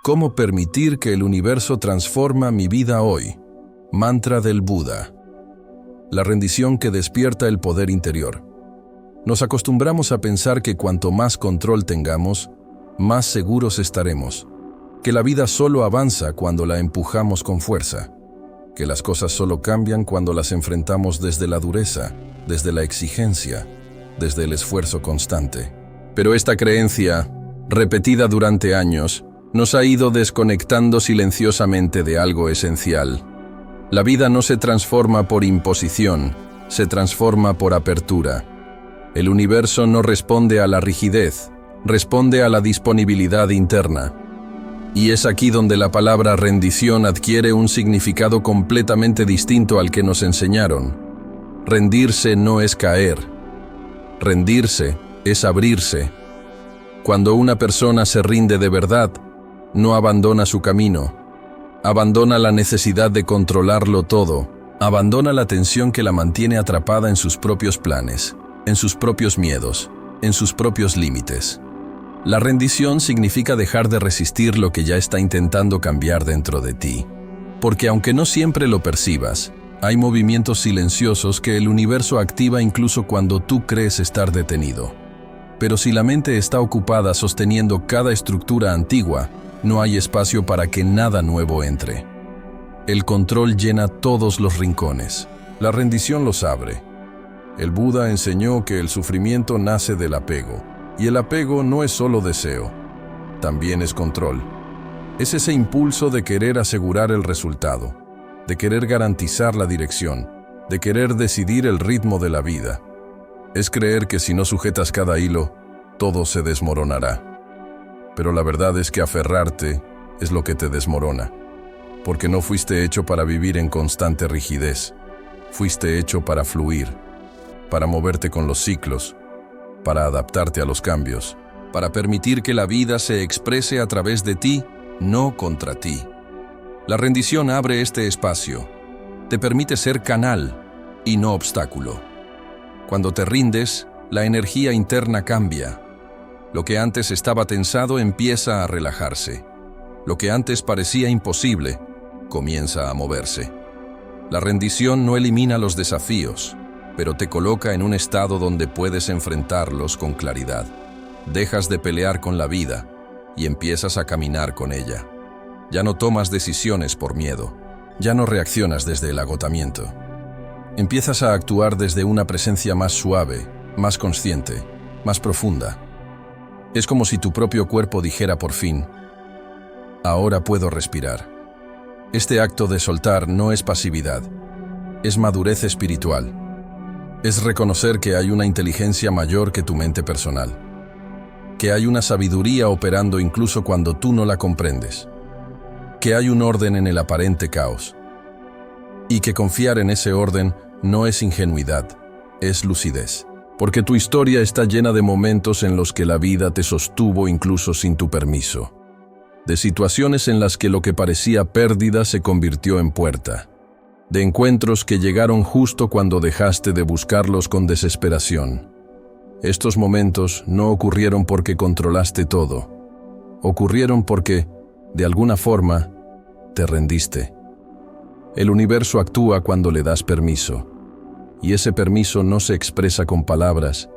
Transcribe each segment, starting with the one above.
¿Cómo permitir que el universo transforma mi vida hoy? Mantra del Buda. La rendición que despierta el poder interior. Nos acostumbramos a pensar que cuanto más control tengamos, más seguros estaremos, que la vida solo avanza cuando la empujamos con fuerza, que las cosas solo cambian cuando las enfrentamos desde la dureza, desde la exigencia, desde el esfuerzo constante. Pero esta creencia, repetida durante años, nos ha ido desconectando silenciosamente de algo esencial. La vida no se transforma por imposición, se transforma por apertura. El universo no responde a la rigidez, responde a la disponibilidad interna. Y es aquí donde la palabra rendición adquiere un significado completamente distinto al que nos enseñaron. Rendirse no es caer. Rendirse es abrirse. Cuando una persona se rinde de verdad, no abandona su camino, abandona la necesidad de controlarlo todo, abandona la tensión que la mantiene atrapada en sus propios planes, en sus propios miedos, en sus propios límites. La rendición significa dejar de resistir lo que ya está intentando cambiar dentro de ti. Porque aunque no siempre lo percibas, hay movimientos silenciosos que el universo activa incluso cuando tú crees estar detenido. Pero si la mente está ocupada sosteniendo cada estructura antigua, no hay espacio para que nada nuevo entre. El control llena todos los rincones. La rendición los abre. El Buda enseñó que el sufrimiento nace del apego. Y el apego no es solo deseo, también es control. Es ese impulso de querer asegurar el resultado, de querer garantizar la dirección, de querer decidir el ritmo de la vida. Es creer que si no sujetas cada hilo, todo se desmoronará. Pero la verdad es que aferrarte es lo que te desmorona, porque no fuiste hecho para vivir en constante rigidez. Fuiste hecho para fluir, para moverte con los ciclos, para adaptarte a los cambios, para permitir que la vida se exprese a través de ti, no contra ti. La rendición abre este espacio, te permite ser canal y no obstáculo. Cuando te rindes, la energía interna cambia. Lo que antes estaba tensado empieza a relajarse. Lo que antes parecía imposible, comienza a moverse. La rendición no elimina los desafíos, pero te coloca en un estado donde puedes enfrentarlos con claridad. Dejas de pelear con la vida y empiezas a caminar con ella. Ya no tomas decisiones por miedo, ya no reaccionas desde el agotamiento. Empiezas a actuar desde una presencia más suave, más consciente, más profunda. Es como si tu propio cuerpo dijera por fin: ahora puedo respirar. Este acto de soltar no es pasividad, es madurez espiritual. Es reconocer que hay una inteligencia mayor que tu mente personal, que hay una sabiduría operando incluso cuando tú no la comprendes, que hay un orden en el aparente caos, y que confiar en ese orden no es ingenuidad, es lucidez, porque tu historia está llena de momentos en los que la vida te sostuvo incluso sin tu permiso, de situaciones en las que lo que parecía pérdida se convirtió en puerta, de encuentros que llegaron justo cuando dejaste de buscarlos con desesperación. Estos momentos no ocurrieron porque controlaste todo. Ocurrieron porque, de alguna forma, te rendiste. El universo actúa cuando le das permiso, y ese permiso no se expresa con palabras,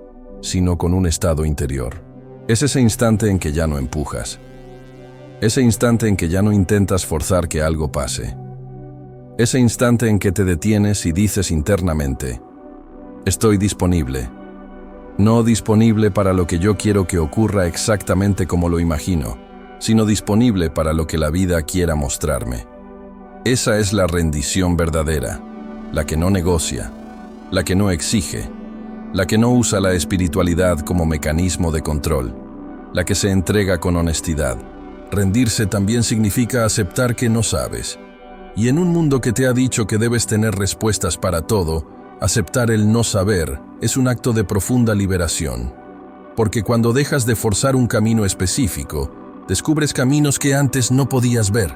sino con un estado interior. Es ese instante en que ya no empujas. Ese instante en que ya no intentas forzar que algo pase. Ese instante en que te detienes y dices internamente: estoy disponible. No disponible para lo que yo quiero que ocurra exactamente como lo imagino, sino disponible para lo que la vida quiera mostrarme. Esa es la rendición verdadera, la que no negocia, la que no exige, la que no usa la espiritualidad como mecanismo de control, la que se entrega con honestidad. Rendirse también significa aceptar que no sabes. Y en un mundo que te ha dicho que debes tener respuestas para todo, aceptar el no saber es un acto de profunda liberación. Porque cuando dejas de forzar un camino específico, descubres caminos que antes no podías ver.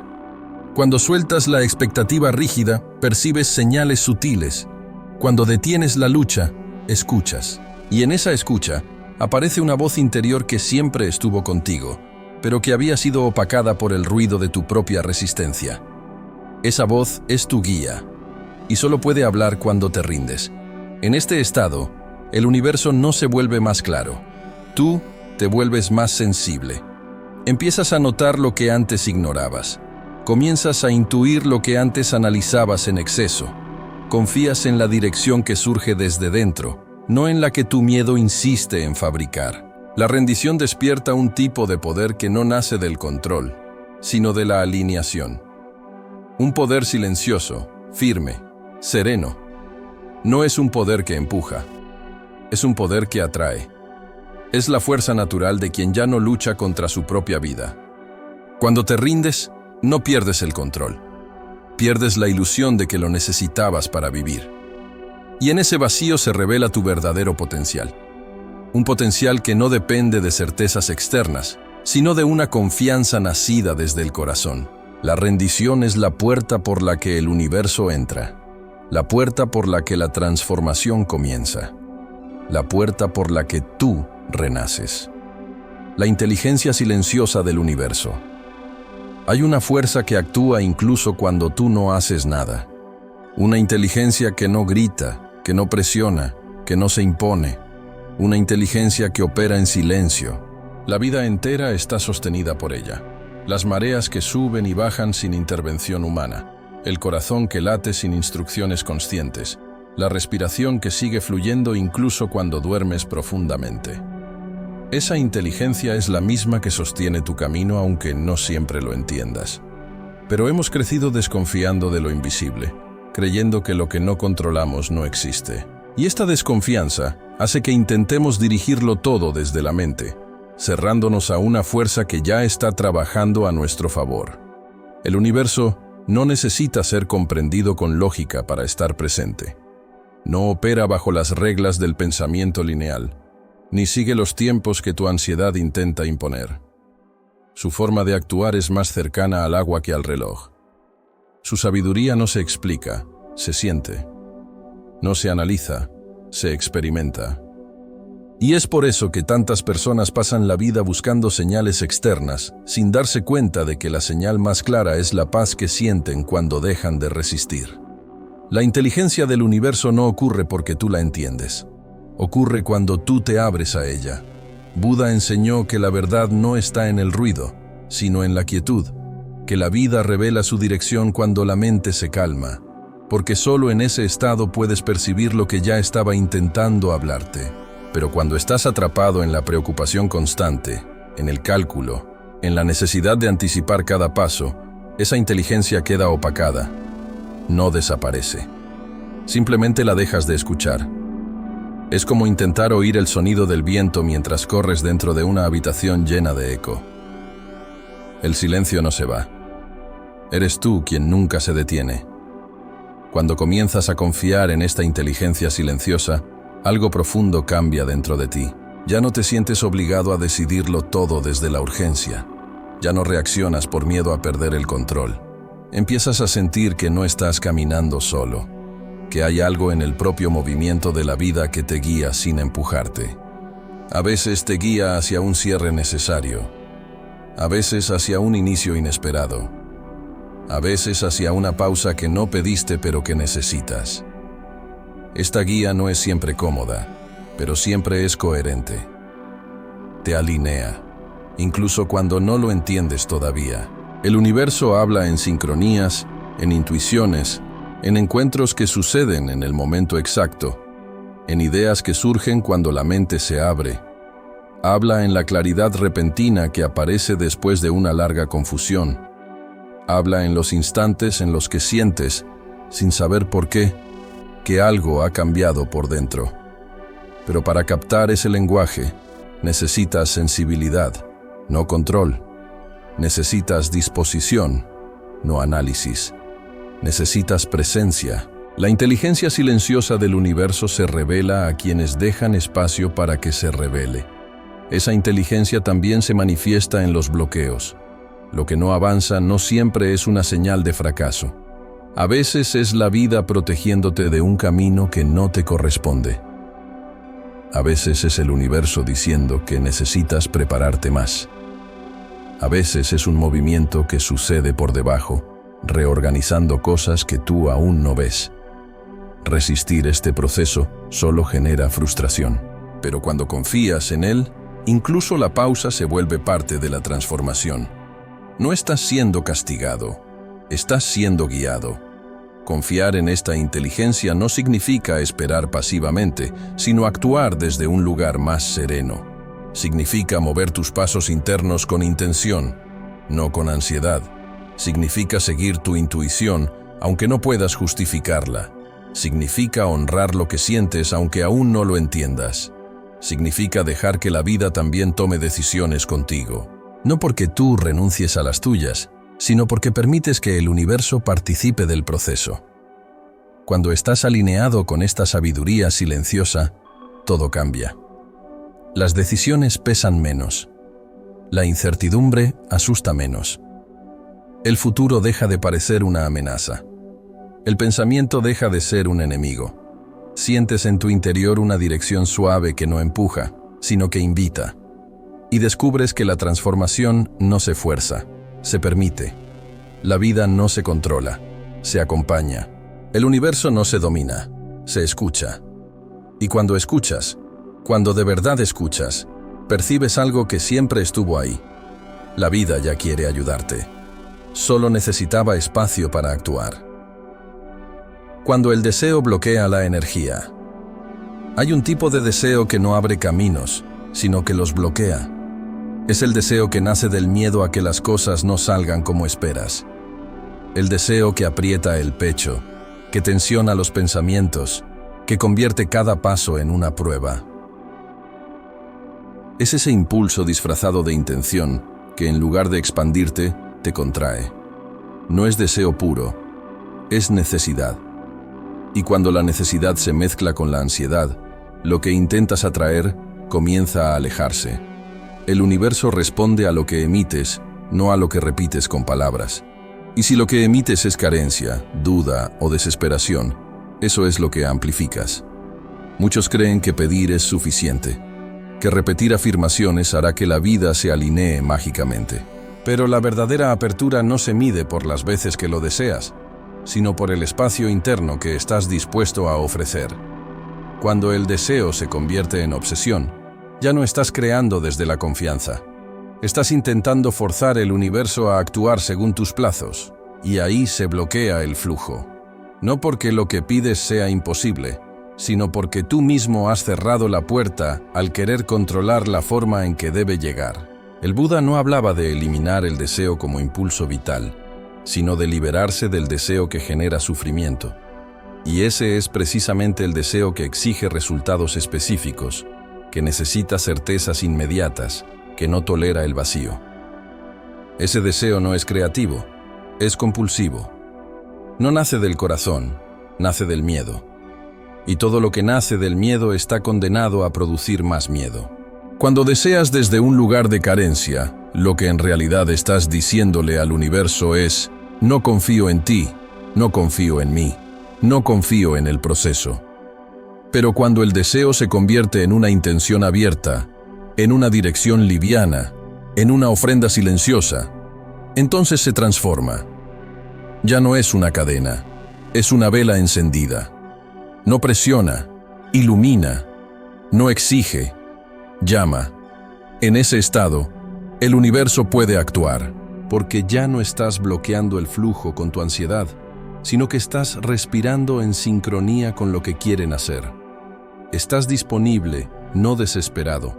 Cuando sueltas la expectativa rígida, percibes señales sutiles. Cuando detienes la lucha, escuchas. Y en esa escucha, aparece una voz interior que siempre estuvo contigo. pero que había sido opacada por el ruido de tu propia resistencia. Esa voz es tu guía, y solo puede hablar cuando te rindes. En este estado, el universo no se vuelve más claro. Tú te vuelves más sensible. Empiezas a notar lo que antes ignorabas. Comienzas a intuir lo que antes analizabas en exceso. Confías en la dirección que surge desde dentro, no en la que tu miedo insiste en fabricar. La rendición despierta un tipo de poder que no nace del control, sino de la alineación. Un poder silencioso, firme, sereno. No es un poder que empuja, es un poder que atrae. Es la fuerza natural de quien ya no lucha contra su propia vida. Cuando te rindes, no pierdes el control. Pierdes la ilusión de que lo necesitabas para vivir. Y en ese vacío se revela tu verdadero potencial. Un potencial que no depende de certezas externas, sino de una confianza nacida desde el corazón. La rendición es la puerta por la que el universo entra, la puerta por la que la transformación comienza, la puerta por la que tú renaces. La inteligencia silenciosa del universo. Hay una fuerza que actúa incluso cuando tú no haces nada. Una inteligencia que no grita, que no presiona, que no se impone. Una inteligencia que opera en silencio. La vida entera está sostenida por ella. Las mareas que suben y bajan sin intervención humana. El corazón que late sin instrucciones conscientes. La respiración que sigue fluyendo incluso cuando duermes profundamente. Esa inteligencia es la misma que sostiene tu camino aunque no siempre lo entiendas. Pero hemos crecido desconfiando de lo invisible, creyendo que lo que no controlamos no existe. Y esta desconfianza hace que intentemos dirigirlo todo desde la mente, cerrándonos a una fuerza que ya está trabajando a nuestro favor. El universo no necesita ser comprendido con lógica para estar presente. No opera bajo las reglas del pensamiento lineal, ni sigue los tiempos que tu ansiedad intenta imponer. Su forma de actuar es más cercana al agua que al reloj. Su sabiduría no se explica, se siente. No se analiza, se experimenta. Y es por eso que tantas personas pasan la vida buscando señales externas, sin darse cuenta de que la señal más clara es la paz que sienten cuando dejan de resistir. La inteligencia del universo no ocurre porque tú la entiendes. Ocurre cuando tú te abres a ella. Buda enseñó que la verdad no está en el ruido, sino en la quietud, que la vida revela su dirección cuando la mente se calma, porque solo en ese estado puedes percibir lo que ya estaba intentando hablarte. Pero cuando estás atrapado en la preocupación constante, en el cálculo, en la necesidad de anticipar cada paso, esa inteligencia queda opacada. No desaparece. Simplemente la dejas de escuchar. Es como intentar oír el sonido del viento mientras corres dentro de una habitación llena de eco. El silencio no se va. Eres tú quien nunca se detiene. Cuando comienzas a confiar en esta inteligencia silenciosa, algo profundo cambia dentro de ti. Ya no te sientes obligado a decidirlo todo desde la urgencia. Ya no reaccionas por miedo a perder el control. Empiezas a sentir que no estás caminando solo, que hay algo en el propio movimiento de la vida que te guía sin empujarte. A veces te guía hacia un cierre necesario, a veces hacia un inicio inesperado, a veces hacia una pausa que no pediste pero que necesitas. Esta guía no es siempre cómoda, pero siempre es coherente. Te alinea, incluso cuando no lo entiendes todavía. El universo habla en sincronías, en intuiciones, en encuentros que suceden en el momento exacto, en ideas que surgen cuando la mente se abre. Habla en la claridad repentina que aparece después de una larga confusión. Habla en los instantes en los que sientes, sin saber por qué, que algo ha cambiado por dentro. Pero para captar ese lenguaje, necesitas sensibilidad, no control. Necesitas disposición, no análisis. Necesitas presencia. La inteligencia silenciosa del universo se revela a quienes dejan espacio para que se revele. Esa inteligencia también se manifiesta en los bloqueos. Lo que no avanza no siempre es una señal de fracaso. A veces es la vida protegiéndote de un camino que no te corresponde. A veces es el universo diciendo que necesitas prepararte más. A veces es un movimiento que sucede por debajo, reorganizando cosas que tú aún no ves. Resistir este proceso solo genera frustración, pero cuando confías en él, incluso la pausa se vuelve parte de la transformación. No estás siendo castigado, estás siendo guiado. Confiar en esta inteligencia no significa esperar pasivamente, sino actuar desde un lugar más sereno. Significa mover tus pasos internos con intención, no con ansiedad. Significa seguir tu intuición, aunque no puedas justificarla. Significa honrar lo que sientes, aunque aún no lo entiendas. Significa dejar que la vida también tome decisiones contigo. No porque tú renuncies a las tuyas, sino porque permites que el universo participe del proceso. Cuando estás alineado con esta sabiduría silenciosa, todo cambia. Las decisiones pesan menos. La incertidumbre asusta menos. El futuro deja de parecer una amenaza. El pensamiento deja de ser un enemigo. Sientes en tu interior una dirección suave que no empuja, sino que invita. Y descubres que la transformación no se fuerza, se permite. La vida no se controla, se acompaña. El universo no se domina, se escucha. Y cuando escuchas, cuando de verdad escuchas, percibes algo que siempre estuvo ahí. La vida ya quiere ayudarte. Solo necesitaba espacio para actuar. Cuando el deseo bloquea la energía. Hay un tipo de deseo que no abre caminos, sino que los bloquea. Es el deseo que nace del miedo a que las cosas no salgan como esperas. El deseo que aprieta el pecho, que tensiona los pensamientos, que convierte cada paso en una prueba. Es ese impulso disfrazado de intención que en lugar de expandirte, te contrae. No es deseo puro, es necesidad. Y cuando la necesidad se mezcla con la ansiedad, lo que intentas atraer comienza a alejarse. El universo responde a lo que emites, no a lo que repites con palabras. Y si lo que emites es carencia, duda o desesperación, eso es lo que amplificas. Muchos creen que pedir es suficiente, que repetir afirmaciones hará que la vida se alinee mágicamente. Pero la verdadera apertura no se mide por las veces que lo deseas, sino por el espacio interno que estás dispuesto a ofrecer. Cuando el deseo se convierte en obsesión, ya no estás creando desde la confianza. Estás intentando forzar el universo a actuar según tus plazos, y ahí se bloquea el flujo. No porque lo que pides sea imposible, sino porque tú mismo has cerrado la puerta al querer controlar la forma en que debe llegar. El Buda no hablaba de eliminar el deseo como impulso vital, sino de liberarse del deseo que genera sufrimiento. Y ese es precisamente el deseo que exige resultados específicos, que necesita certezas inmediatas, que no tolera el vacío. Ese deseo no es creativo, es compulsivo. No nace del corazón, nace del miedo. Y todo lo que nace del miedo está condenado a producir más miedo. Cuando deseas desde un lugar de carencia, lo que en realidad estás diciéndole al universo es: no confío en ti, no confío en mí, no confío en el proceso. Pero cuando el deseo se convierte en una intención abierta, en una dirección liviana, en una ofrenda silenciosa, entonces se transforma. Ya no es una cadena, es una vela encendida. No presiona, ilumina, no exige, llama. En ese estado, el universo puede actuar, porque ya no estás bloqueando el flujo con tu ansiedad, sino que estás respirando en sincronía con lo que quieren hacer. Estás disponible, no desesperado.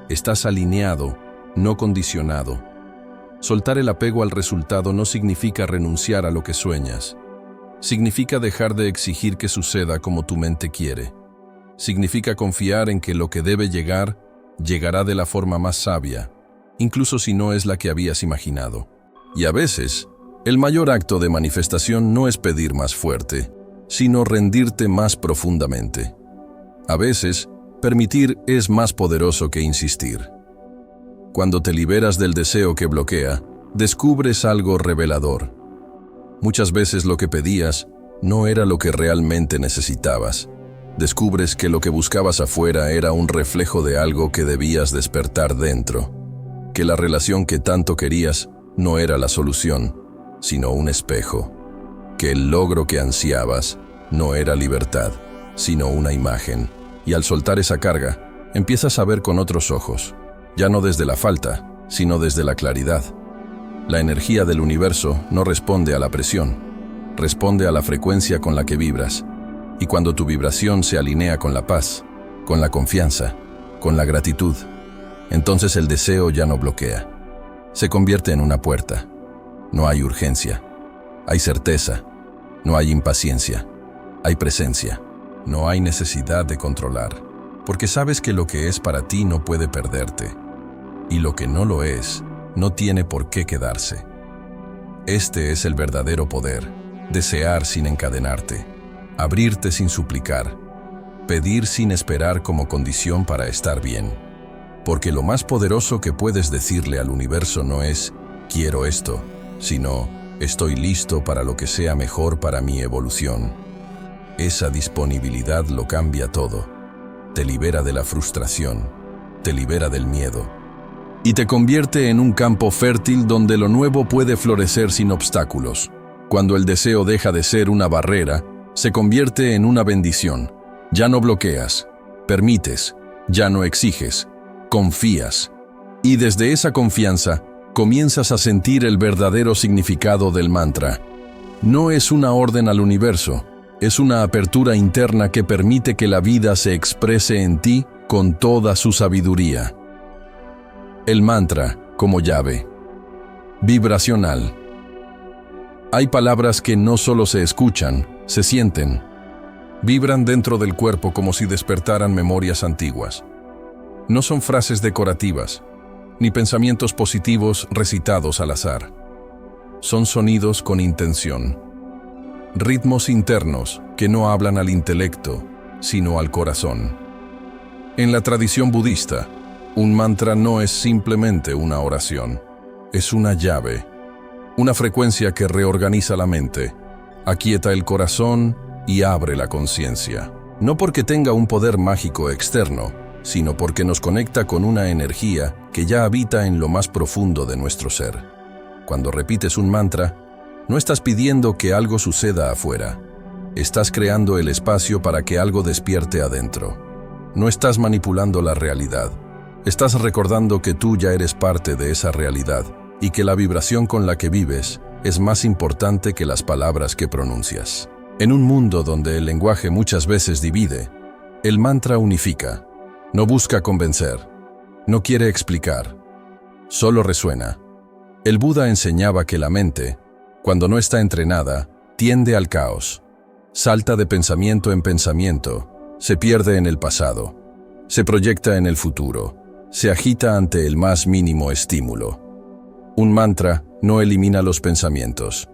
Estás alineado, no condicionado. Soltar el apego al resultado no significa renunciar a lo que sueñas. Significa dejar de exigir que suceda como tu mente quiere. Significa confiar en que lo que debe llegar, llegará de la forma más sabia, incluso si no es la que habías imaginado. Y a veces, el mayor acto de manifestación no es pedir más fuerte, sino rendirte más profundamente. A veces, permitir es más poderoso que insistir. Cuando te liberas del deseo que bloquea, descubres algo revelador. Muchas veces lo que pedías no era lo que realmente necesitabas. Descubres que lo que buscabas afuera era un reflejo de algo que debías despertar dentro. que la relación que tanto querías no era la solución, sino un espejo, que el logro que ansiabas no era libertad, sino una imagen, y al soltar esa carga, empiezas a ver con otros ojos, ya no desde la falta, sino desde la claridad. La energía del universo no responde a la presión, responde a la frecuencia con la que vibras, y cuando tu vibración se alinea con la paz, con la confianza, con la gratitud, entonces el deseo ya no bloquea. Se convierte en una puerta. No hay urgencia. Hay certeza. No hay impaciencia. Hay presencia. No hay necesidad de controlar, porque sabes que lo que es para ti no puede perderte, y lo que no lo es, no tiene por qué quedarse. Este es el verdadero poder: desear sin encadenarte, abrirte sin suplicar, pedir sin esperar como condición para estar bien. Porque lo más poderoso que puedes decirle al universo no es «quiero esto», sino «estoy listo para lo que sea mejor para mi evolución». Esa disponibilidad lo cambia todo. Te libera de la frustración, te libera del miedo, y te convierte en un campo fértil donde lo nuevo puede florecer sin obstáculos. Cuando el deseo deja de ser una barrera, se convierte en una bendición. Ya no bloqueas, permites, ya no exiges, confías. Y desde esa confianza, comienzas a sentir el verdadero significado del mantra. No es una orden al universo, es una apertura interna que permite que la vida se exprese en ti con toda su sabiduría. El mantra como llave. Vibracional. Hay palabras que no solo se escuchan, se sienten. Vibran dentro del cuerpo como si despertaran memorias antiguas. No son frases decorativas, ni pensamientos positivos recitados al azar. Son sonidos con intención. Ritmos internos que no hablan al intelecto, sino al corazón. En la tradición budista, un mantra no es simplemente una oración, es una llave, una frecuencia que reorganiza la mente, aquieta el corazón y abre la conciencia. No porque tenga un poder mágico externo, sino porque nos conecta con una energía que ya habita en lo más profundo de nuestro ser. Cuando repites un mantra, no estás pidiendo que algo suceda afuera. Estás creando el espacio para que algo despierte adentro. No estás manipulando la realidad. Estás recordando que tú ya eres parte de esa realidad y que la vibración con la que vives es más importante que las palabras que pronuncias. En un mundo donde el lenguaje muchas veces divide, el mantra unifica. No busca convencer, no quiere explicar, solo resuena. El Buda enseñaba que la mente, cuando no está entrenada, tiende al caos. Salta de pensamiento en pensamiento, se pierde en el pasado, se proyecta en el futuro, se agita ante el más mínimo estímulo. Un mantra no elimina los pensamientos,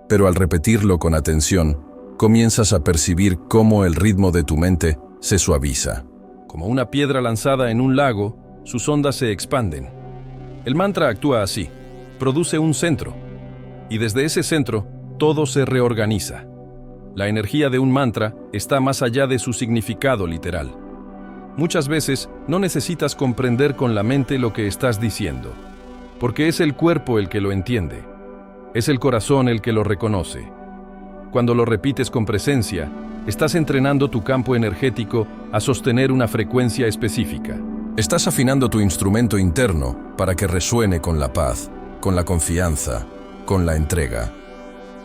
pero al repetirlo con atención, comienzas a percibir cómo el ritmo de tu mente se suaviza. Como una piedra lanzada en un lago, sus ondas se expanden. El mantra actúa así, produce un centro, y desde ese centro, todo se reorganiza. La energía de un mantra está más allá de su significado literal. Muchas veces no necesitas comprender con la mente lo que estás diciendo, porque es el cuerpo el que lo entiende, es el corazón el que lo reconoce. Cuando lo repites con presencia, estás entrenando tu campo energético a sostener una frecuencia específica. Estás afinando tu instrumento interno para que resuene con la paz, con la confianza, con la entrega.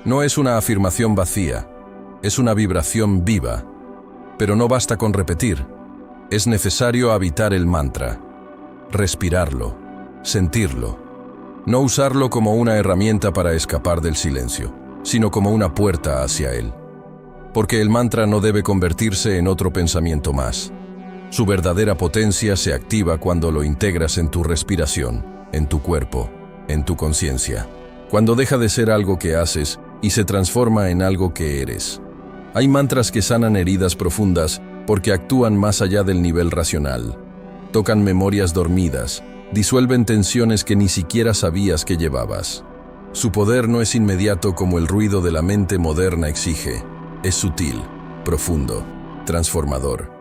No es una afirmación vacía, es una vibración viva. Pero no basta con repetir, es necesario habitar el mantra, respirarlo, sentirlo. No usarlo como una herramienta para escapar del silencio, sino como una puerta hacia él. Porque el mantra no debe convertirse en otro pensamiento más. Su verdadera potencia se activa cuando lo integras en tu respiración, en tu cuerpo, en tu conciencia. Cuando deja de ser algo que haces y se transforma en algo que eres. Hay mantras que sanan heridas profundas porque actúan más allá del nivel racional. Tocan memorias dormidas, disuelven tensiones que ni siquiera sabías que llevabas. Su poder no es inmediato como el ruido de la mente moderna exige. Es sutil, profundo, transformador.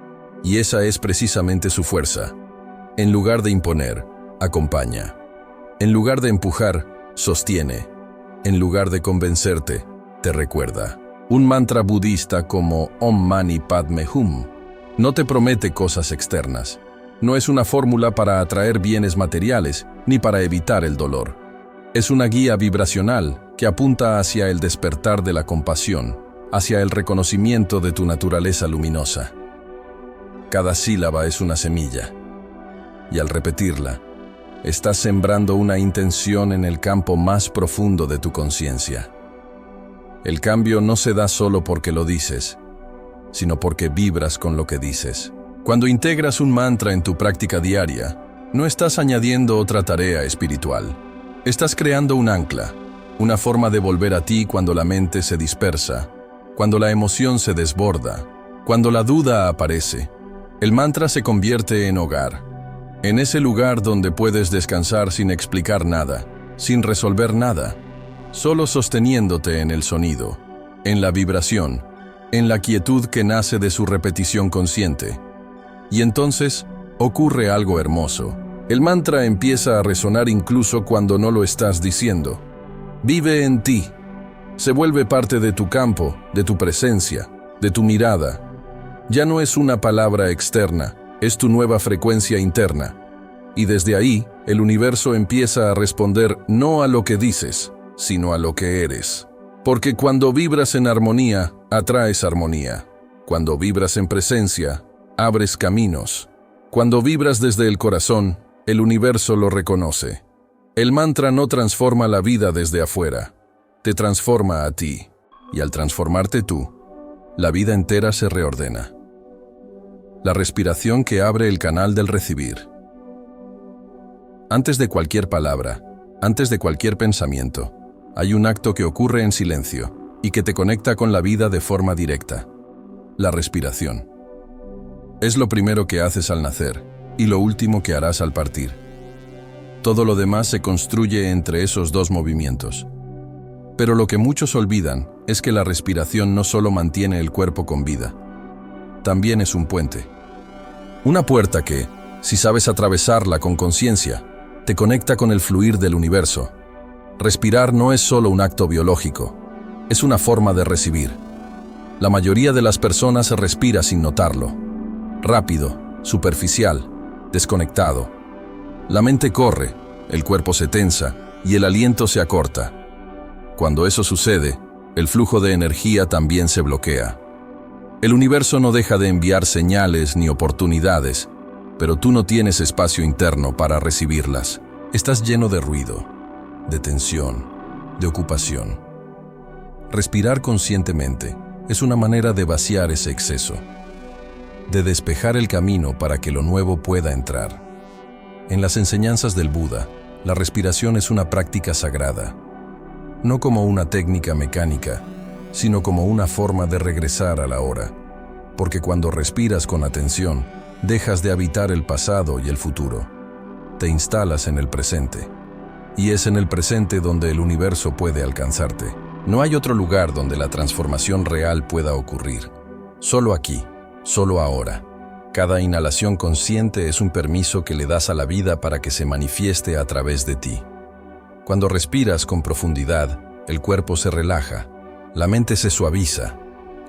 Y esa es precisamente su fuerza. En lugar de imponer, acompaña. En lugar de empujar, sostiene. En lugar de convencerte, te recuerda. Un mantra budista como Om Mani Padme Hum no te promete cosas externas. No es una fórmula para atraer bienes materiales ni para evitar el dolor. Es una guía vibracional que apunta hacia el despertar de la compasión, hacia el reconocimiento de tu naturaleza luminosa. Cada sílaba es una semilla, y al repetirla, estás sembrando una intención en el campo más profundo de tu conciencia. El cambio no se da solo porque lo dices, sino porque vibras con lo que dices. Cuando integras un mantra en tu práctica diaria, no estás añadiendo otra tarea espiritual. Estás creando un ancla, una forma de volver a ti cuando la mente se dispersa, cuando la emoción se desborda, cuando la duda aparece. El mantra se convierte en hogar, en ese lugar donde puedes descansar sin explicar nada, sin resolver nada, solo sosteniéndote en el sonido, en la vibración, en la quietud que nace de su repetición consciente. Y entonces ocurre algo hermoso. El mantra empieza a resonar incluso cuando no lo estás diciendo. Vive en ti. Se vuelve parte de tu campo, de tu presencia, de tu mirada. Ya no es una palabra externa, es tu nueva frecuencia interna. Y desde ahí, el universo empieza a responder no a lo que dices, sino a lo que eres. Porque cuando vibras en armonía, atraes armonía. Cuando vibras en presencia, abres caminos. Cuando vibras desde el corazón, el universo lo reconoce. El mantra no transforma la vida desde afuera, te transforma a ti. Y al transformarte tú, la vida entera se reordena. La respiración que abre el canal del recibir. Antes de cualquier palabra, antes de cualquier pensamiento, hay un acto que ocurre en silencio y que te conecta con la vida de forma directa. La respiración. Es lo primero que haces al nacer y lo último que harás al partir. Todo lo demás se construye entre esos dos movimientos. Pero lo que muchos olvidan es que la respiración no solo mantiene el cuerpo con vida, también es un puente. Una puerta que, si sabes atravesarla con conciencia, te conecta con el fluir del universo. Respirar no es solo un acto biológico, es una forma de recibir. La mayoría de las personas respira sin notarlo. Rápido, superficial, desconectado. La mente corre, el cuerpo se tensa y el aliento se acorta. Cuando eso sucede, el flujo de energía también se bloquea. El universo no deja de enviar señales ni oportunidades, pero tú no tienes espacio interno para recibirlas. Estás lleno de ruido, de tensión, de ocupación. Respirar conscientemente es una manera de vaciar ese exceso, de despejar el camino para que lo nuevo pueda entrar. En las enseñanzas del Buda, la respiración es una práctica sagrada, no como una técnica mecánica, sino como una forma de regresar a la hora, porque cuando respiras con atención, dejas de habitar el pasado y el futuro. Te instalas en el presente, y es en el presente donde el universo puede alcanzarte. No hay otro lugar donde la transformación real pueda ocurrir. Solo aquí, solo ahora. Cada inhalación consciente es un permiso que le das a la vida para que se manifieste a través de ti. Cuando respiras con profundidad, el cuerpo se relaja, la mente se suaviza,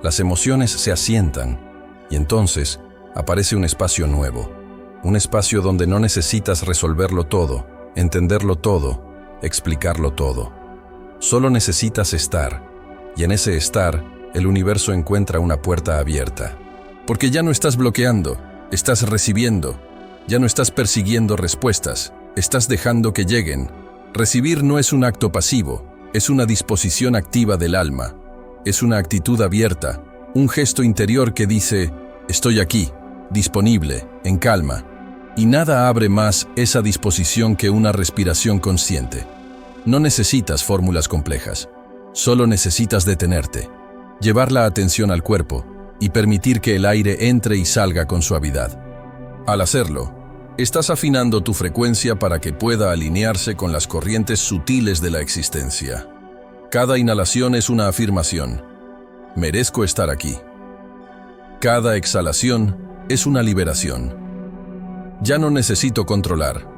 las emociones se asientan, y entonces aparece un espacio nuevo, un espacio donde no necesitas resolverlo todo, entenderlo todo, explicarlo todo. Solo necesitas estar, y en ese estar, el universo encuentra una puerta abierta. Porque ya no estás bloqueando, estás recibiendo, ya no estás persiguiendo respuestas, estás dejando que lleguen. Recibir no es un acto pasivo, es una disposición activa del alma, es una actitud abierta, un gesto interior que dice, estoy aquí, disponible, en calma. Y nada abre más esa disposición que una respiración consciente. No necesitas fórmulas complejas, solo necesitas detenerte, llevar la atención al cuerpo y permitir que el aire entre y salga con suavidad. Al hacerlo, estás afinando tu frecuencia para que pueda alinearse con las corrientes sutiles de la existencia. Cada inhalación es una afirmación. Merezco estar aquí. Cada exhalación es una liberación. Ya no necesito controlar.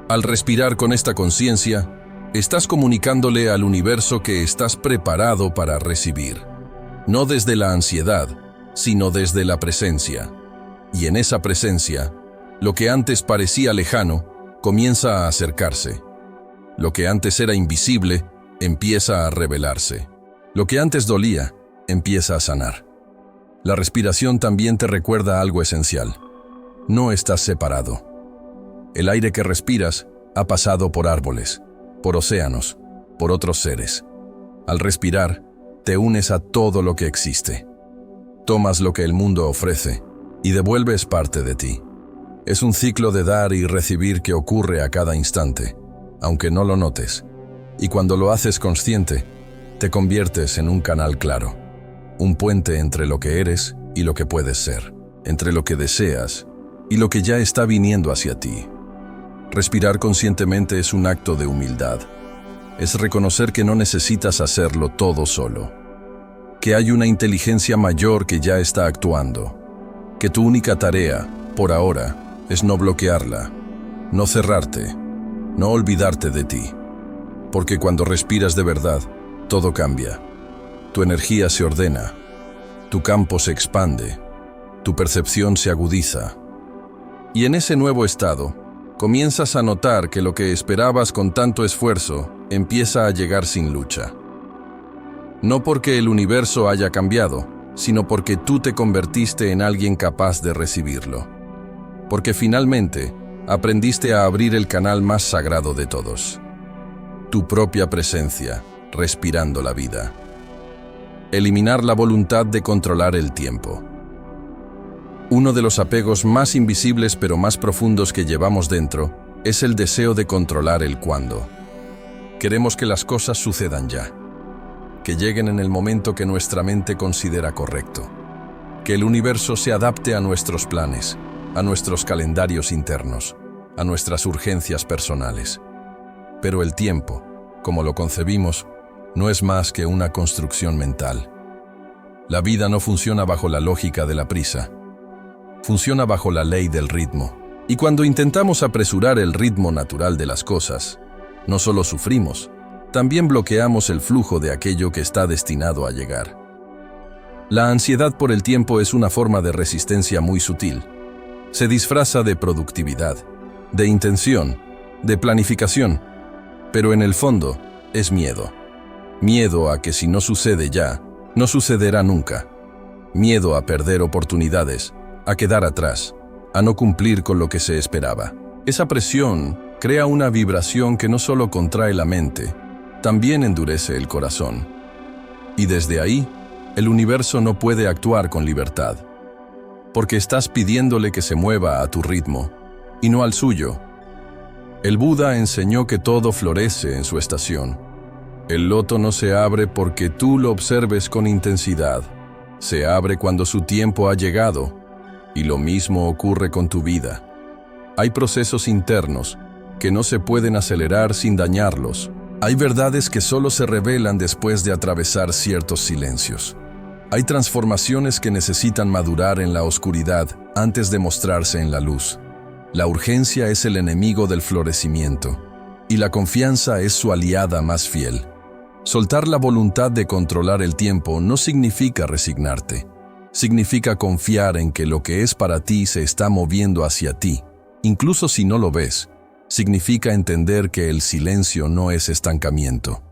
Al respirar con esta conciencia, estás comunicándole al universo que estás preparado para recibir. No desde la ansiedad, sino desde la presencia. Y en esa presencia, lo que antes parecía lejano, comienza a acercarse. Lo que antes era invisible, empieza a revelarse. Lo que antes dolía, empieza a sanar. La respiración también te recuerda algo esencial. No estás separado. El aire que respiras ha pasado por árboles, por océanos, por otros seres. Al respirar, te unes a todo lo que existe. Tomas lo que el mundo ofrece y devuelves parte de ti. Es un ciclo de dar y recibir que ocurre a cada instante, aunque no lo notes. Y cuando lo haces consciente, te conviertes en un canal claro. Un puente entre lo que eres y lo que puedes ser, entre lo que deseas y lo que ya está viniendo hacia ti. Respirar conscientemente es un acto de humildad. Es reconocer que no necesitas hacerlo todo solo, que hay una inteligencia mayor que ya está actuando, que tu única tarea, por ahora, es no bloquearla, no cerrarte, no olvidarte de ti. Porque cuando respiras de verdad, todo cambia. Tu energía se ordena, tu campo se expande, tu percepción se agudiza. Y en ese nuevo estado, comienzas a notar que lo que esperabas con tanto esfuerzo empieza a llegar sin lucha. No porque el universo haya cambiado, sino porque tú te convertiste en alguien capaz de recibirlo. Porque finalmente aprendiste a abrir el canal más sagrado de todos. Tu propia presencia, respirando la vida. Eliminar la voluntad de controlar el tiempo. Uno de los apegos más invisibles pero más profundos que llevamos dentro es el deseo de controlar el cuándo. Queremos que las cosas sucedan ya, que lleguen en el momento que nuestra mente considera correcto, que el universo se adapte a nuestros planes, a nuestros calendarios internos, a nuestras urgencias personales. Pero el tiempo, como lo concebimos, no es más que una construcción mental. La vida no funciona bajo la lógica de la prisa. Funciona bajo la ley del ritmo. Y cuando intentamos apresurar el ritmo natural de las cosas, no solo sufrimos, también bloqueamos el flujo de aquello que está destinado a llegar. La ansiedad por el tiempo es una forma de resistencia muy sutil. Se disfraza de productividad, de intención, de planificación, pero en el fondo es miedo. Miedo a que si no sucede ya, no sucederá nunca. Miedo a perder oportunidades, a quedar atrás, a no cumplir con lo que se esperaba. Esa presión crea una vibración que no solo contrae la mente, también endurece el corazón. Y desde ahí, el universo no puede actuar con libertad, porque estás pidiéndole que se mueva a tu ritmo, y no al suyo. El Buda enseñó que todo florece en su estación. El loto no se abre porque tú lo observes con intensidad. Se abre cuando su tiempo ha llegado, y lo mismo ocurre con tu vida. Hay procesos internos que no se pueden acelerar sin dañarlos. Hay verdades que solo se revelan después de atravesar ciertos silencios. Hay transformaciones que necesitan madurar en la oscuridad antes de mostrarse en la luz. La urgencia es el enemigo del florecimiento, y la confianza es su aliada más fiel. Soltar la voluntad de controlar el tiempo no significa resignarte. Significa confiar en que lo que es para ti se está moviendo hacia ti, incluso si no lo ves. Significa entender que el silencio no es estancamiento,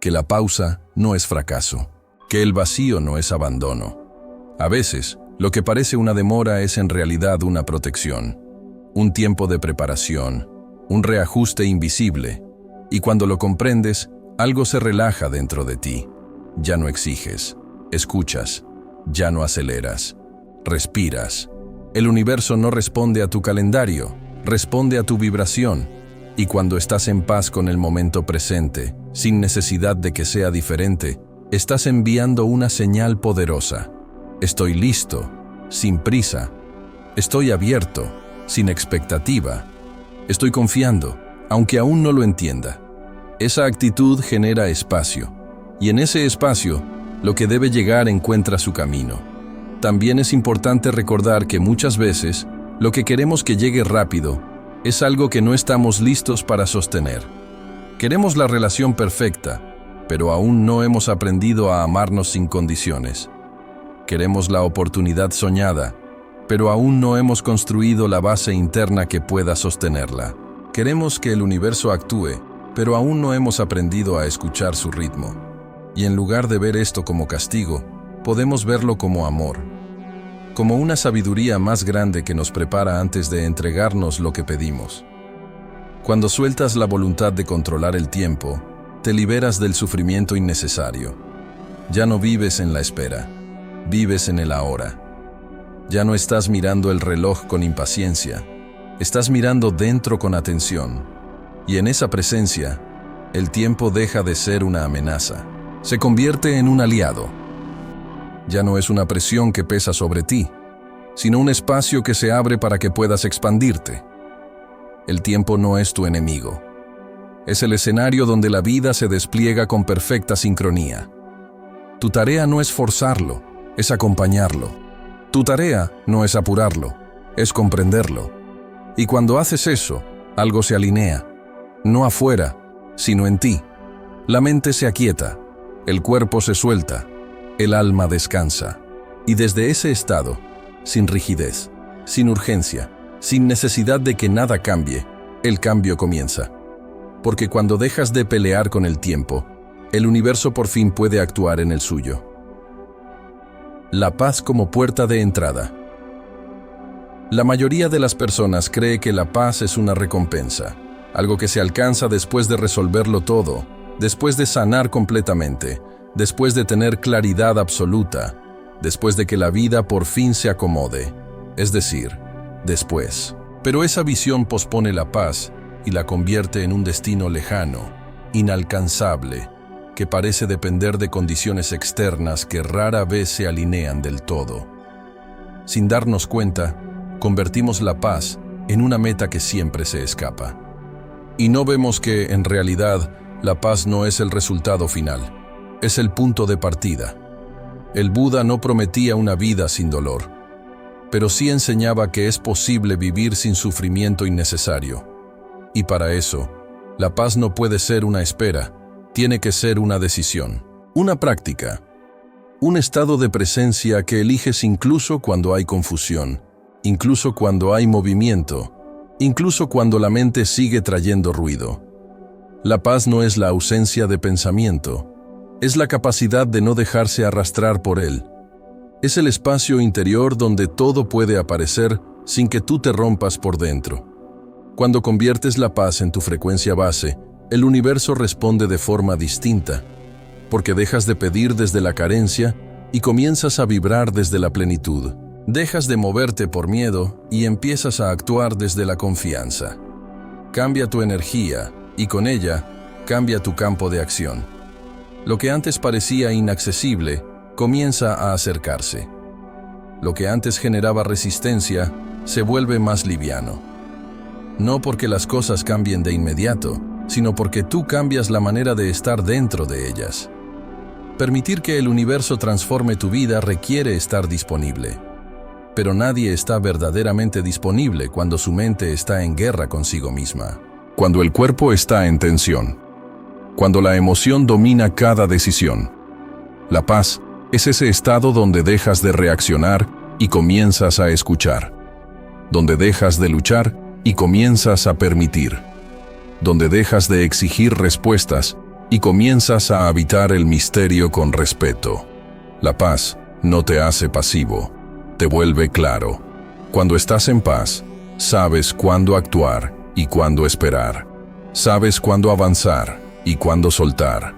que la pausa no es fracaso, que el vacío no es abandono. A veces, lo que parece una demora es en realidad una protección, un tiempo de preparación, un reajuste invisible, y cuando lo comprendes, algo se relaja dentro de ti. Ya no exiges, escuchas, ya no aceleras, respiras. El universo no responde a tu calendario, responde a tu vibración. Y cuando estás en paz con el momento presente, sin necesidad de que sea diferente, estás enviando una señal poderosa. Estoy listo, sin prisa. Estoy abierto, sin expectativa. Estoy confiando, aunque aún no lo entienda. Esa actitud genera espacio, y en ese espacio, lo que debe llegar encuentra su camino. También es importante recordar que muchas veces, lo que queremos que llegue rápido, es algo que no estamos listos para sostener. Queremos la relación perfecta, pero aún no hemos aprendido a amarnos sin condiciones. Queremos la oportunidad soñada, pero aún no hemos construido la base interna que pueda sostenerla. Queremos que el universo actúe, pero aún no hemos aprendido a escuchar su ritmo. Y en lugar de ver esto como castigo, podemos verlo como amor, como una sabiduría más grande que nos prepara antes de entregarnos lo que pedimos. Cuando sueltas la voluntad de controlar el tiempo, te liberas del sufrimiento innecesario. Ya no vives en la espera, vives en el ahora. Ya no estás mirando el reloj con impaciencia, estás mirando dentro con atención. Y en esa presencia, el tiempo deja de ser una amenaza. Se convierte en un aliado. Ya no es una presión que pesa sobre ti, sino un espacio que se abre para que puedas expandirte. El tiempo no es tu enemigo. Es el escenario donde la vida se despliega con perfecta sincronía. Tu tarea no es forzarlo, es acompañarlo. Tu tarea no es apurarlo, es comprenderlo. Y cuando haces eso, algo se alinea, no afuera, sino en ti. La mente se aquieta, el cuerpo se suelta, el alma descansa. Y desde ese estado, sin rigidez, sin urgencia, sin necesidad de que nada cambie, el cambio comienza. Porque cuando dejas de pelear con el tiempo, el universo por fin puede actuar en el suyo. La paz como puerta de entrada. La mayoría de las personas cree que la paz es una recompensa, algo que se alcanza después de resolverlo todo, después de sanar completamente, después de tener claridad absoluta, después de que la vida por fin se acomode, es decir, después. Pero esa visión pospone la paz y la convierte en un destino lejano, inalcanzable, que parece depender de condiciones externas que rara vez se alinean del todo. Sin darnos cuenta, convertimos la paz en una meta que siempre se escapa. Y no vemos que, en realidad, la paz no es el resultado final, es el punto de partida. El Buda no prometía una vida sin dolor, pero sí enseñaba que es posible vivir sin sufrimiento innecesario. Y para eso, la paz no puede ser una espera, tiene que ser una decisión, una práctica, un estado de presencia que eliges incluso cuando hay confusión, incluso cuando hay movimiento, incluso cuando la mente sigue trayendo ruido. La paz no es la ausencia de pensamiento, es la capacidad de no dejarse arrastrar por él. Es el espacio interior donde todo puede aparecer sin que tú te rompas por dentro. Cuando conviertes la paz en tu frecuencia base, el universo responde de forma distinta, porque dejas de pedir desde la carencia y comienzas a vibrar desde la plenitud. Dejas de moverte por miedo y empiezas a actuar desde la confianza. Cambia tu energía y con ella cambia tu campo de acción. Lo que antes parecía inaccesible comienza a acercarse. Lo que antes generaba resistencia se vuelve más liviano. No porque las cosas cambien de inmediato, sino porque tú cambias la manera de estar dentro de ellas. Permitir que el universo transforme tu vida requiere estar disponible. Pero nadie está verdaderamente disponible cuando su mente está en guerra consigo misma. Cuando el cuerpo está en tensión. Cuando la emoción domina cada decisión. La paz es ese estado donde dejas de reaccionar y comienzas a escuchar. Donde dejas de luchar y comienzas a permitir. Donde dejas de exigir respuestas y comienzas a habitar el misterio con respeto. La paz no te hace pasivo, te vuelve claro. Cuando estás en paz, sabes cuándo actuar y cuándo esperar. Sabes cuándo avanzar y cuándo soltar.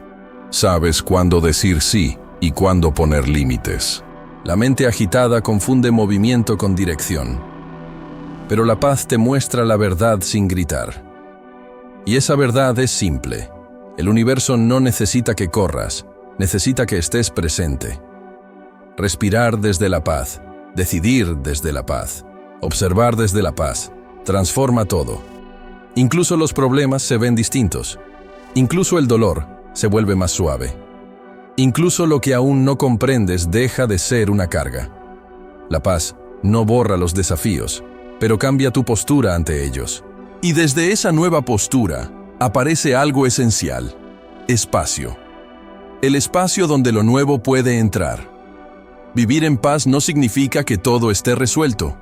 Sabes cuándo decir sí y cuándo poner límites. La mente agitada confunde movimiento con dirección. Pero la paz te muestra la verdad sin gritar. Y esa verdad es simple. El universo no necesita que corras, necesita que estés presente. Respirar desde la paz, decidir desde la paz, observar desde la paz, transforma todo. Incluso los problemas se ven distintos. Incluso el dolor se vuelve más suave. Incluso lo que aún no comprendes deja de ser una carga. La paz no borra los desafíos, pero cambia tu postura ante ellos. Y desde esa nueva postura aparece algo esencial: espacio. El espacio donde lo nuevo puede entrar. Vivir en paz no significa que todo esté resuelto.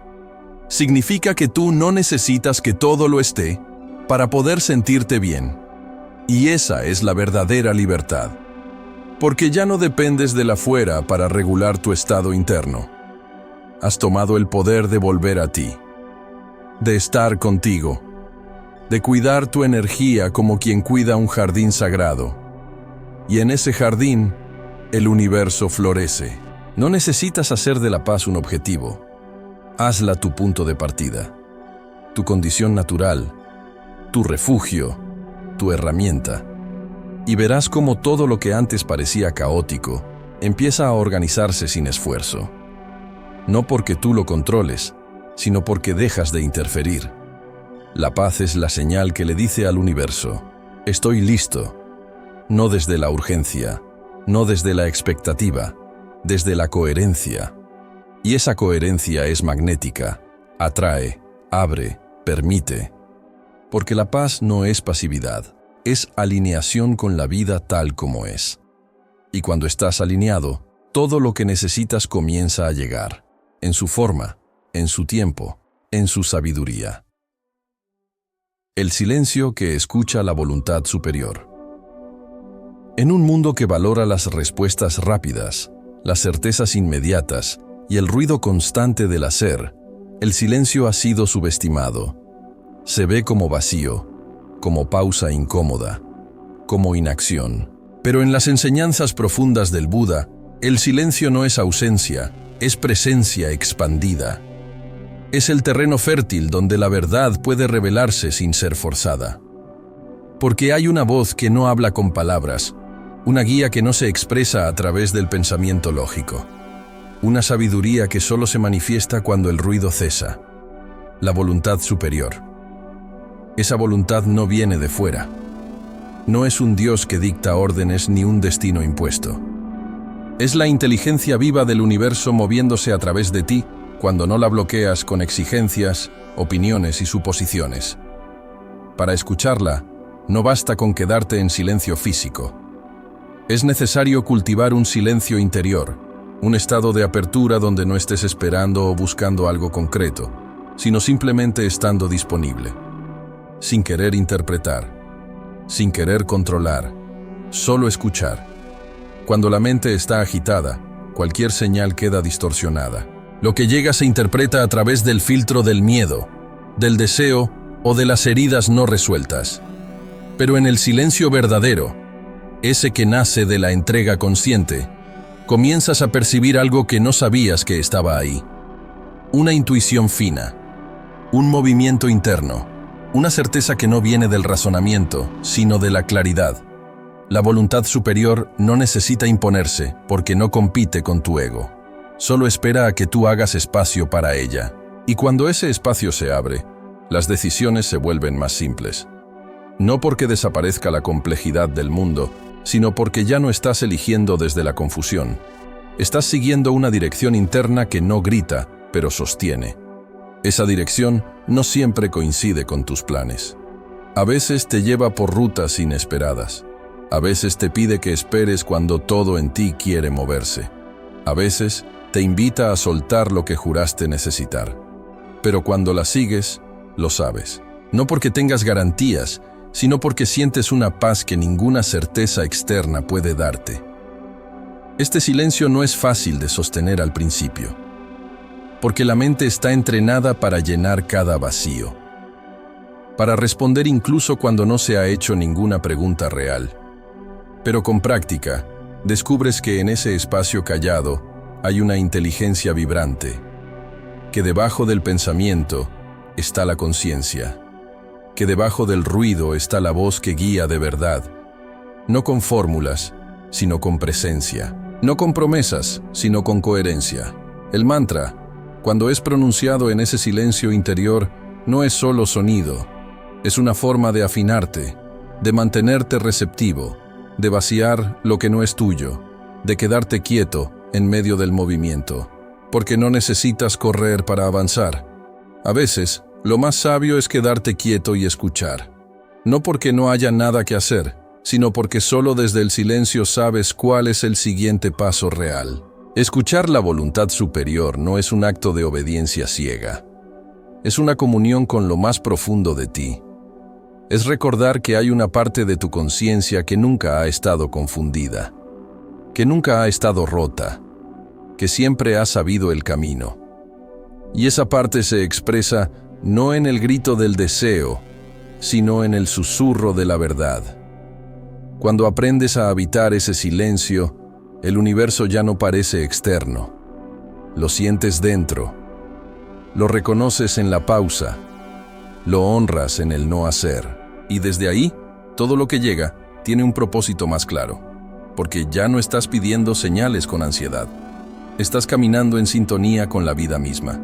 Significa que tú no necesitas que todo lo esté para poder sentirte bien. Y esa es la verdadera libertad. Porque ya no dependes del afuera para regular tu estado interno. Has tomado el poder de volver a ti, de estar contigo, de cuidar tu energía como quien cuida un jardín sagrado. Y en ese jardín, el universo florece. No necesitas hacer de la paz un objetivo. Hazla tu punto de partida, tu condición natural, tu refugio, tu herramienta. Y verás cómo todo lo que antes parecía caótico empieza a organizarse sin esfuerzo. No porque tú lo controles, sino porque dejas de interferir. La paz es la señal que le dice al universo: estoy listo. No desde la urgencia, no desde la expectativa, desde la coherencia. Y esa coherencia es magnética, atrae, abre, permite. Porque la paz no es pasividad, es alineación con la vida tal como es. Y cuando estás alineado, todo lo que necesitas comienza a llegar, en su forma, en su tiempo, en su sabiduría. El silencio que escucha la voluntad superior. En un mundo que valora las respuestas rápidas, las certezas inmediatas y el ruido constante del hacer, el silencio ha sido subestimado. Se ve como vacío, como pausa incómoda, como inacción. Pero en las enseñanzas profundas del Buda, el silencio no es ausencia, es presencia expandida. Es el terreno fértil donde la verdad puede revelarse sin ser forzada. Porque hay una voz que no habla con palabras, una guía que no se expresa a través del pensamiento lógico, una sabiduría que solo se manifiesta cuando el ruido cesa, la voluntad superior. Esa voluntad no viene de fuera. No es un Dios que dicta órdenes ni un destino impuesto. Es la inteligencia viva del universo moviéndose a través de ti cuando no la bloqueas con exigencias, opiniones y suposiciones. Para escucharla, no basta con quedarte en silencio físico. Es necesario cultivar un silencio interior, un estado de apertura donde no estés esperando o buscando algo concreto, sino simplemente estando disponible, sin querer interpretar, sin querer controlar, solo escuchar. Cuando la mente está agitada, cualquier señal queda distorsionada. Lo que llega se interpreta a través del filtro del miedo, del deseo o de las heridas no resueltas. Pero en el silencio verdadero, ese que nace de la entrega consciente, comienzas a percibir algo que no sabías que estaba ahí. Una intuición fina, un movimiento interno, una certeza que no viene del razonamiento, sino de la claridad. La voluntad superior no necesita imponerse porque no compite con tu ego. Solo espera a que tú hagas espacio para ella. Y cuando ese espacio se abre, las decisiones se vuelven más simples. No porque desaparezca la complejidad del mundo, sino porque ya no estás eligiendo desde la confusión. Estás siguiendo una dirección interna que no grita, pero sostiene. Esa dirección no siempre coincide con tus planes. A veces te lleva por rutas inesperadas. A veces te pide que esperes cuando todo en ti quiere moverse. A veces te invita a soltar lo que juraste necesitar. Pero cuando la sigues, lo sabes. No porque tengas garantías, sino porque sientes una paz que ninguna certeza externa puede darte. Este silencio no es fácil de sostener al principio, porque la mente está entrenada para llenar cada vacío, para responder incluso cuando no se ha hecho ninguna pregunta real. Pero con práctica, descubres que en ese espacio callado hay una inteligencia vibrante, que debajo del pensamiento está la conciencia, que debajo del ruido está la voz que guía de verdad, no con fórmulas, sino con presencia, no con promesas, sino con coherencia. El mantra, cuando es pronunciado en ese silencio interior, no es solo sonido, es una forma de afinarte, de mantenerte receptivo, de vaciar lo que no es tuyo, de quedarte quieto en medio del movimiento, porque no necesitas correr para avanzar. A veces, Lo más sabio es quedarte quieto y escuchar. No porque no haya nada que hacer, sino porque solo desde el silencio sabes cuál es el siguiente paso real. Escuchar la voluntad superior no es un acto de obediencia ciega. Es una comunión con lo más profundo de ti. Es recordar que hay una parte de tu conciencia que nunca ha estado confundida, que nunca ha estado rota, que siempre ha sabido el camino. Y esa parte se expresa no en el grito del deseo, sino en el susurro de la verdad. Cuando aprendes a habitar ese silencio, el universo ya no parece externo. Lo sientes dentro. Lo reconoces en la pausa. Lo honras en el no hacer. Y desde ahí, todo lo que llega tiene un propósito más claro. Porque ya no estás pidiendo señales con ansiedad. Estás caminando en sintonía con la vida misma.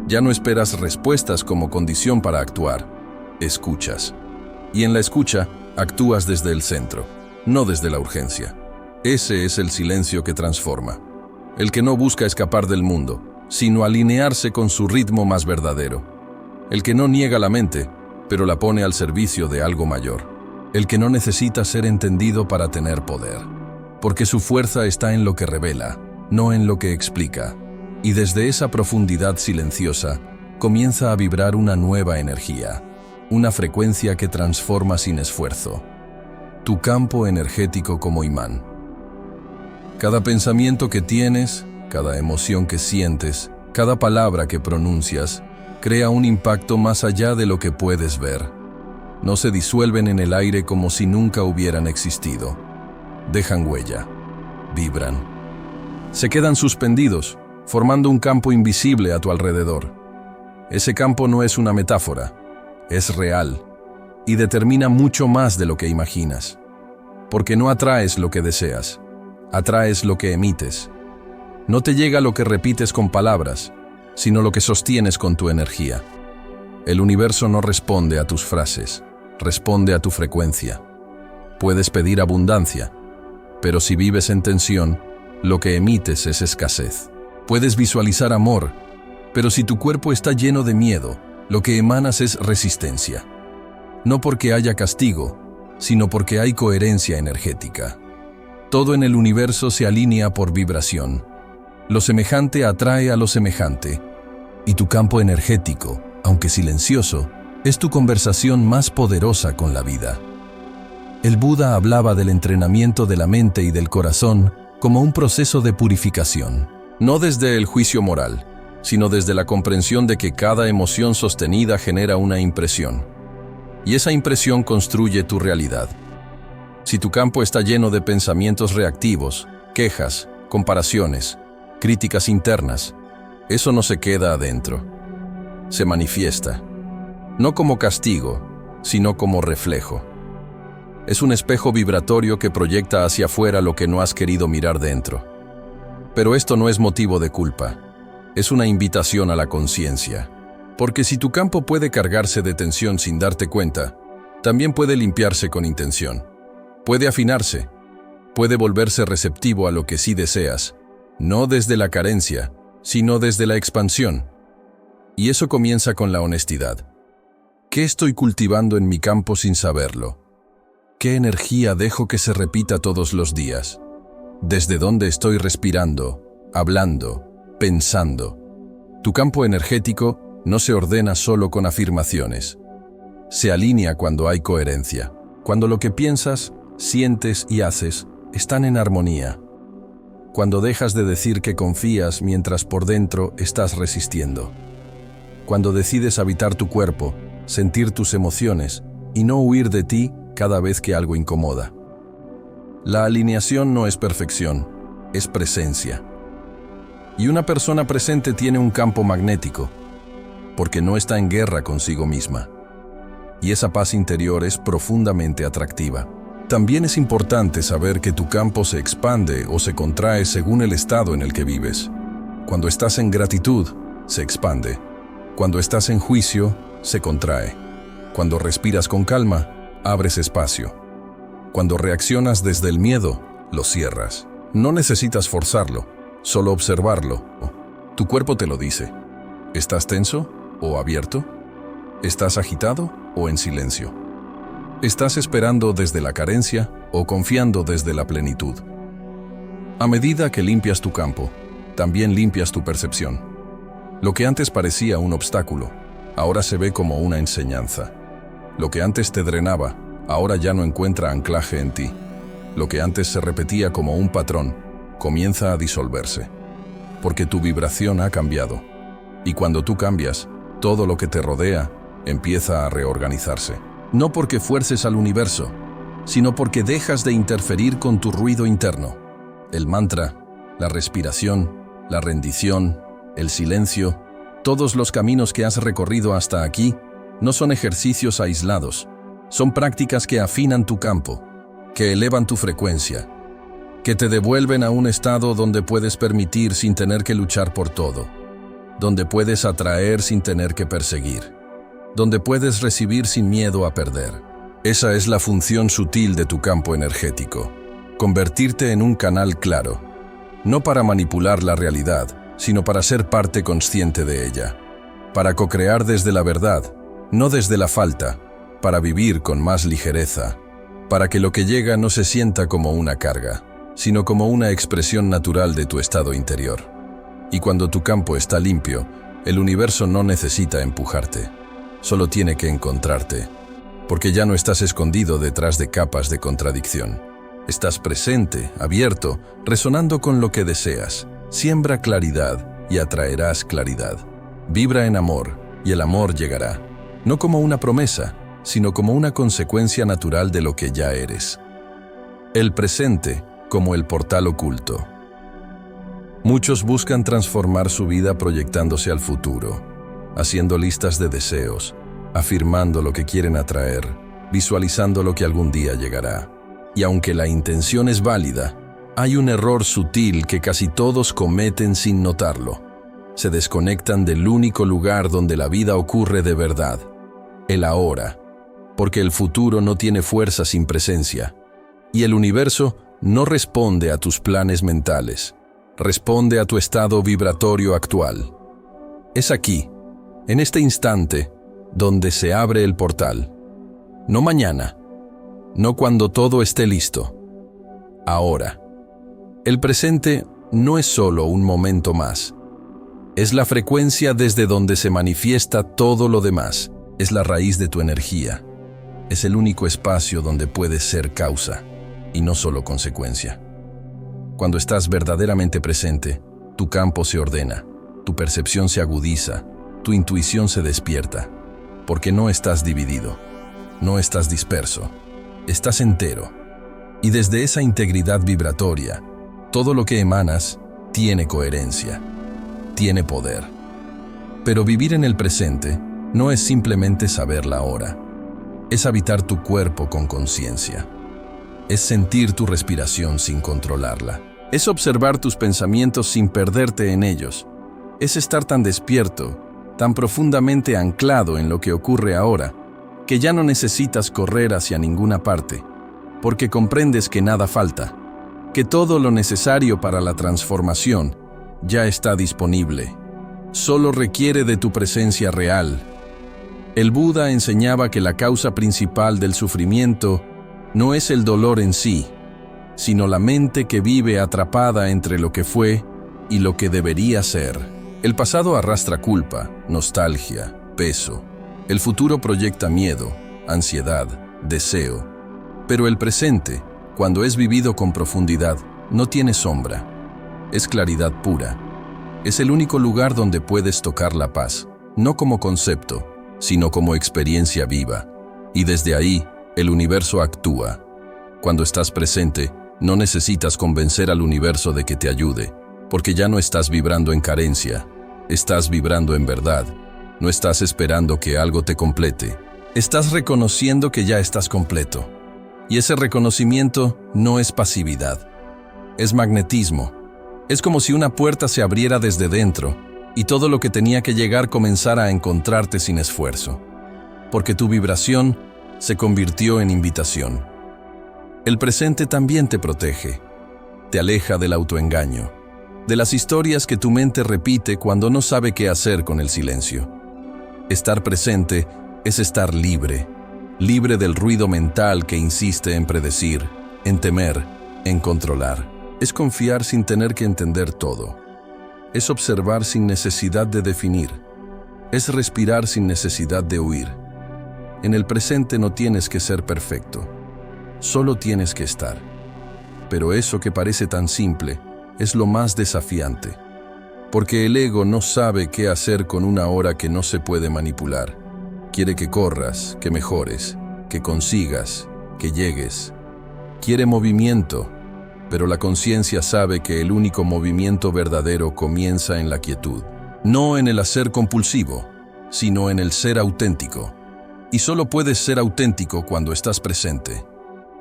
Ya no esperas respuestas como condición para actuar. Escuchas. Y en la escucha, actúas desde el centro, no desde la urgencia. Ese es el silencio que transforma. El que no busca escapar del mundo, sino alinearse con su ritmo más verdadero. El que no niega la mente, pero la pone al servicio de algo mayor. El que no necesita ser entendido para tener poder. Porque su fuerza está en lo que revela, no en lo que explica. Y desde esa profundidad silenciosa, comienza a vibrar una nueva energía. Una frecuencia que transforma sin esfuerzo. Tu campo energético como imán. Cada pensamiento que tienes, cada emoción que sientes, cada palabra que pronuncias, crea un impacto más allá de lo que puedes ver. No se disuelven en el aire como si nunca hubieran existido. Dejan huella. Vibran. Se quedan suspendidos, formando un campo invisible a tu alrededor. Ese campo no es una metáfora. Es real y determina mucho más de lo que imaginas. Porque no atraes lo que deseas, atraes lo que emites. No te llega lo que repites con palabras, sino lo que sostienes con tu energía. El universo no responde a tus frases, responde a tu frecuencia. Puedes pedir abundancia, pero si vives en tensión, lo que emites es escasez. Puedes visualizar amor, pero si tu cuerpo está lleno de miedo, lo que emanas es resistencia. No porque haya castigo, sino porque hay coherencia energética. Todo en el universo se alinea por vibración. Lo semejante atrae a lo semejante. Y tu campo energético, aunque silencioso, es tu conversación más poderosa con la vida. El Buda hablaba del entrenamiento de la mente y del corazón como un proceso de purificación. No desde el juicio moral, sino desde la comprensión de que cada emoción sostenida genera una impresión. Y esa impresión construye tu realidad. Si tu campo está lleno de pensamientos reactivos, quejas, comparaciones, críticas internas, eso no se queda adentro. Se manifiesta. No como castigo, sino como reflejo. Es un espejo vibratorio que proyecta hacia afuera lo que no has querido mirar dentro. Pero esto no es motivo de culpa. Es una invitación a la conciencia. Porque si tu campo puede cargarse de tensión sin darte cuenta, también puede limpiarse con intención. Puede afinarse. Puede volverse receptivo a lo que sí deseas, no desde la carencia, sino desde la expansión. Y eso comienza con la honestidad. ¿Qué estoy cultivando en mi campo sin saberlo? ¿Qué energía dejo que se repita todos los días? ¿Desde dónde estoy respirando, hablando, pensando? Tu campo energético no se ordena solo con afirmaciones. Se alinea cuando hay coherencia, cuando lo que piensas, sientes y haces están en armonía. Cuando dejas de decir que confías mientras por dentro estás resistiendo. Cuando decides habitar tu cuerpo, sentir tus emociones y no huir de ti cada vez que algo incomoda. La alineación no es perfección, es presencia. Y una persona presente tiene un campo magnético, porque no está en guerra consigo misma. Y esa paz interior es profundamente atractiva. También es importante saber que tu campo se expande o se contrae según el estado en el que vives. Cuando estás en gratitud, se expande. Cuando estás en juicio, se contrae. Cuando respiras con calma, abres espacio. Cuando reaccionas desde el miedo, lo cierras. No necesitas forzarlo, solo observarlo. Tu cuerpo te lo dice. ¿Estás tenso o abierto? ¿Estás agitado o en silencio? ¿Estás esperando desde la carencia o confiando desde la plenitud? A medida que limpias tu campo, también limpias tu percepción. Lo que antes parecía un obstáculo, ahora se ve como una enseñanza. Lo que antes te drenaba, ahora ya no encuentra anclaje en ti. Lo que antes se repetía como un patrón, comienza a disolverse. Porque tu vibración ha cambiado. Y cuando tú cambias, todo lo que te rodea empieza a reorganizarse. No porque fuerces al universo, sino porque dejas de interferir con tu ruido interno. El mantra, la respiración, la rendición, el silencio, todos los caminos que has recorrido hasta aquí no son ejercicios aislados, son prácticas que afinan tu campo, que elevan tu frecuencia, que te devuelven a un estado donde puedes permitir sin tener que luchar por todo, donde puedes atraer sin tener que perseguir, donde puedes recibir sin miedo a perder. Esa es la función sutil de tu campo energético, convertirte en un canal claro, no para manipular la realidad, sino para ser parte consciente de ella, para co-crear desde la verdad, no desde la falta, para vivir con más ligereza, para que lo que llega no se sienta como una carga, sino como una expresión natural de tu estado interior. Y cuando tu campo está limpio, el universo no necesita empujarte, solo tiene que encontrarte, porque ya no estás escondido detrás de capas de contradicción. Estás presente, abierto, resonando con lo que deseas. Siembra claridad y atraerás claridad. Vibra en amor y el amor llegará, no como una promesa, sino como una consecuencia natural de lo que ya eres. El presente como el portal oculto. Muchos buscan transformar su vida proyectándose al futuro, haciendo listas de deseos, afirmando lo que quieren atraer, visualizando lo que algún día llegará. Y aunque la intención es válida, hay un error sutil que casi todos cometen sin notarlo. Se desconectan del único lugar donde la vida ocurre de verdad, el ahora, porque el futuro no tiene fuerza sin presencia, y el universo no responde a tus planes mentales, responde a tu estado vibratorio actual. Es aquí, en este instante, donde se abre el portal. No mañana, no cuando todo esté listo. Ahora. El presente no es solo un momento más. Es la frecuencia desde donde se manifiesta todo lo demás. Es la raíz de tu energía. Es el único espacio donde puedes ser causa y no solo consecuencia. Cuando estás verdaderamente presente, tu campo se ordena, tu percepción se agudiza, tu intuición se despierta, porque no estás dividido, no estás disperso, estás entero. Y desde esa integridad vibratoria, todo lo que emanas tiene coherencia, tiene poder. Pero vivir en el presente no es simplemente saber la hora. Es habitar tu cuerpo con conciencia. Es sentir tu respiración sin controlarla. Es observar tus pensamientos sin perderte en ellos. Es estar tan despierto, tan profundamente anclado en lo que ocurre ahora, que ya no necesitas correr hacia ninguna parte, porque comprendes que nada falta, que todo lo necesario para la transformación ya está disponible. Solo requiere de tu presencia real. El Buda enseñaba que la causa principal del sufrimiento no es el dolor en sí, sino la mente que vive atrapada entre lo que fue y lo que debería ser. El pasado arrastra culpa, nostalgia, peso. El futuro proyecta miedo, ansiedad, deseo. Pero el presente, cuando es vivido con profundidad, no tiene sombra. Es claridad pura. Es el único lugar donde puedes tocar la paz, no como concepto, sino como experiencia viva. Y desde ahí, el universo actúa. Cuando estás presente, no necesitas convencer al universo de que te ayude, porque ya no estás vibrando en carencia, estás vibrando en verdad. No estás esperando que algo te complete. Estás reconociendo que ya estás completo. Y ese reconocimiento no es pasividad. Es magnetismo. Es como si una puerta se abriera desde dentro y todo lo que tenía que llegar comenzara a encontrarte sin esfuerzo. Porque tu vibración se convirtió en invitación. El presente también te protege. Te aleja del autoengaño, de las historias que tu mente repite cuando no sabe qué hacer con el silencio. Estar presente Es estar libre, libre del ruido mental que insiste en predecir, en temer, en controlar. Es confiar sin tener que entender todo. Es observar sin necesidad de definir. Es respirar sin necesidad de huir. En el presente no tienes que ser perfecto, solo tienes que estar. Pero eso que parece tan simple es lo más desafiante, porque el ego no sabe qué hacer con una hora que no se puede manipular. Quiere que corras, que mejores, que consigas, que llegues. Quiere movimiento, pero la conciencia sabe que el único movimiento verdadero comienza en la quietud, no en el hacer compulsivo, sino en el ser auténtico. Y solo puedes ser auténtico cuando estás presente.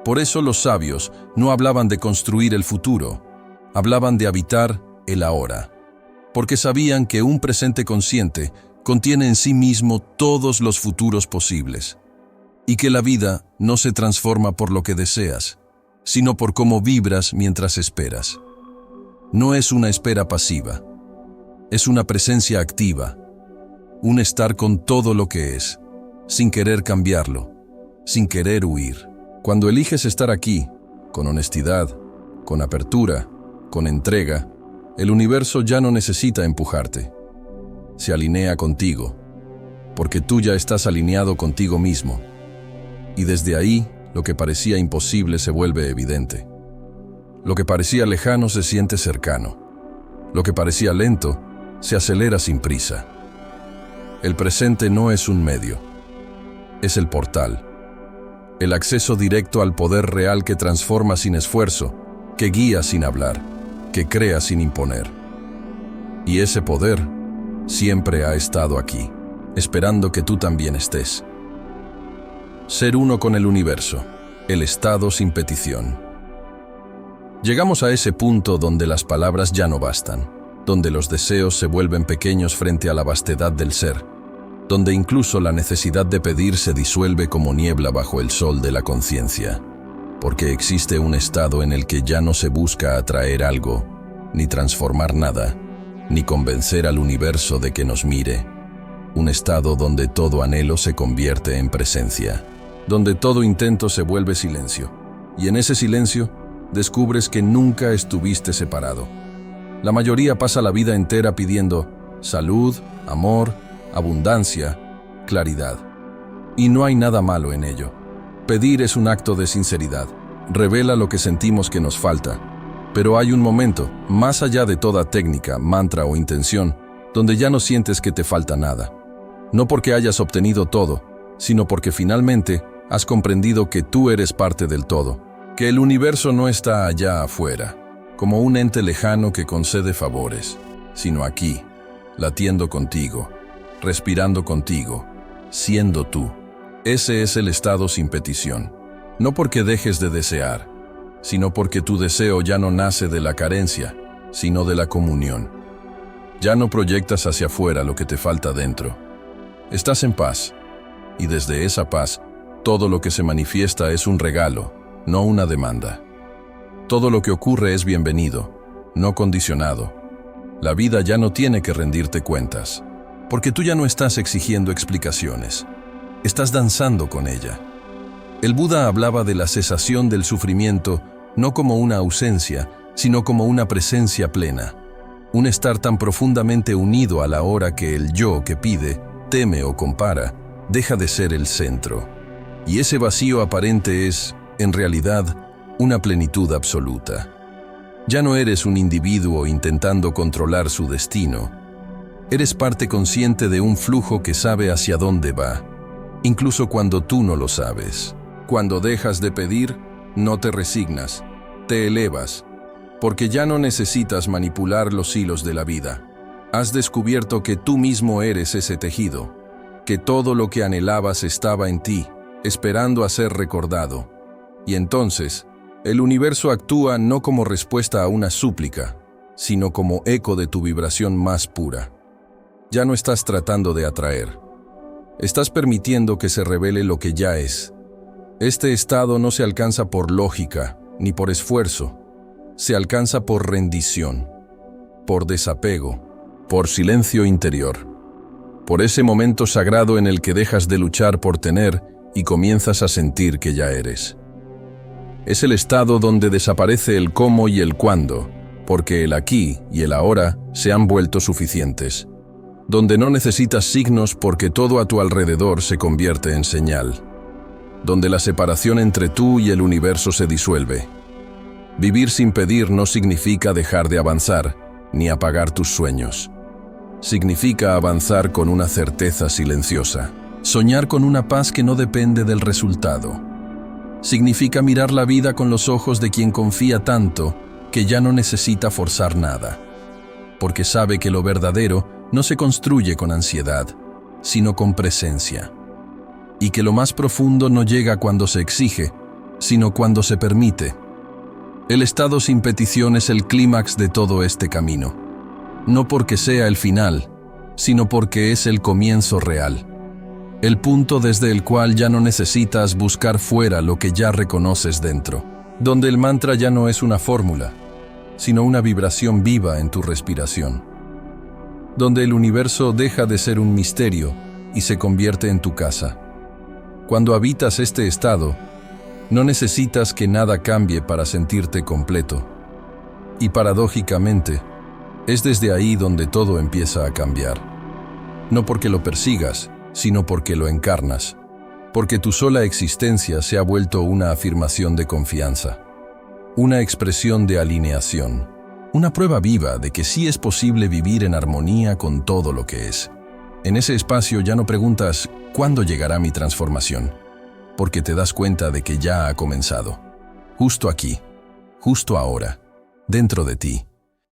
Por eso los sabios no hablaban de construir el futuro, hablaban de habitar el ahora, porque sabían que un presente consciente contiene en sí mismo todos los futuros posibles, y que la vida no se transforma por lo que deseas, sino por cómo vibras mientras esperas. No es una espera pasiva, es una presencia activa, un estar con todo lo que es, sin querer cambiarlo, sin querer huir. Cuando eliges estar aquí, con honestidad, con apertura, con entrega, el universo ya no necesita empujarte. Se alinea contigo, porque tú ya estás alineado contigo mismo. Y desde ahí, lo que parecía imposible se vuelve evidente. Lo que parecía lejano se siente cercano. Lo que parecía lento se acelera sin prisa. El presente no es un medio, es el portal. El acceso directo al poder real que transforma sin esfuerzo, que guía sin hablar, que crea sin imponer. Y ese poder siempre ha estado aquí, esperando que tú también estés. Ser uno con el universo, el estado sin petición. Llegamos a ese punto donde las palabras ya no bastan, donde los deseos se vuelven pequeños frente a la vastedad del ser, donde incluso la necesidad de pedir se disuelve como niebla bajo el sol de la conciencia, porque existe un estado en el que ya no se busca atraer algo, ni transformar nada, ni convencer al universo de que nos mire, un estado donde todo anhelo se convierte en presencia, donde todo intento se vuelve silencio, y en ese silencio descubres que nunca estuviste separado. La mayoría pasa la vida entera pidiendo salud, amor, abundancia, claridad. Y no hay nada malo en ello. Pedir es un acto de sinceridad. Revela lo que sentimos que nos falta. Pero hay un momento, más allá de toda técnica, mantra o intención, donde ya no sientes que te falta nada. No porque hayas obtenido todo, sino porque finalmente has comprendido que tú eres parte del todo, que el universo no está allá afuera, como un ente lejano que concede favores, sino aquí, latiendo contigo, respirando contigo, siendo tú. Ese es el estado sin petición. No porque dejes de desear, sino porque tu deseo ya no nace de la carencia, sino de la comunión. Ya no proyectas hacia afuera lo que te falta dentro. Estás en paz, y desde esa paz, todo lo que se manifiesta es un regalo, no una demanda. Todo lo que ocurre es bienvenido, no condicionado. La vida ya no tiene que rendirte cuentas, porque tú ya no estás exigiendo explicaciones. Estás danzando con ella. El Buda hablaba de la cesación del sufrimiento no como una ausencia, sino como una presencia plena. Un estar tan profundamente unido a la hora que el yo que pide, teme o compara, deja de ser el centro. Y ese vacío aparente es, en realidad, una plenitud absoluta. Ya no eres un individuo intentando controlar su destino. Eres parte consciente de un flujo que sabe hacia dónde va, incluso cuando tú no lo sabes. Cuando dejas de pedir, no te resignas, te elevas, porque ya no necesitas manipular los hilos de la vida. Has descubierto que tú mismo eres ese tejido, que todo lo que anhelabas estaba en ti, esperando a ser recordado. Y entonces, el universo actúa no como respuesta a una súplica, sino como eco de tu vibración más pura. Ya no estás tratando de atraer. Estás permitiendo que se revele lo que ya es. Este estado no se alcanza por lógica, ni por esfuerzo. Se alcanza por rendición, por desapego, por silencio interior. por ese momento sagrado en el que dejas de luchar por tener y comienzas a sentir que ya eres. Es el estado donde desaparece el cómo y el cuándo, porque el aquí y el ahora se han vuelto suficientes. Donde no necesitas signos porque todo a tu alrededor se convierte en señal. Donde la separación entre tú y el universo se disuelve. Vivir sin pedir no significa dejar de avanzar, ni apagar tus sueños. Significa avanzar con una certeza silenciosa. Soñar con una paz que no depende del resultado. Significa mirar la vida con los ojos de quien confía tanto que ya no necesita forzar nada. Porque sabe que lo verdadero no se construye con ansiedad, sino con presencia. Y que lo más profundo no llega cuando se exige, sino cuando se permite. El estado sin petición es el clímax de todo este camino. No porque sea el final, sino porque es el comienzo real. El punto desde el cual ya no necesitas buscar fuera lo que ya reconoces dentro. Donde el mantra ya no es una fórmula, sino una vibración viva en tu respiración. Donde el universo deja de ser un misterio y se convierte en tu casa. Cuando habitas este estado, no necesitas que nada cambie para sentirte completo. Y paradójicamente, es desde ahí donde todo empieza a cambiar. No porque lo persigas, sino porque lo encarnas. Porque tu sola existencia se ha vuelto una afirmación de confianza. Una expresión de alineación. Una prueba viva de que sí es posible vivir en armonía con todo lo que es. En ese espacio ya no preguntas ¿cuándo llegará mi transformación? Porque te das cuenta de que ya ha comenzado. Justo aquí, justo ahora, dentro de ti.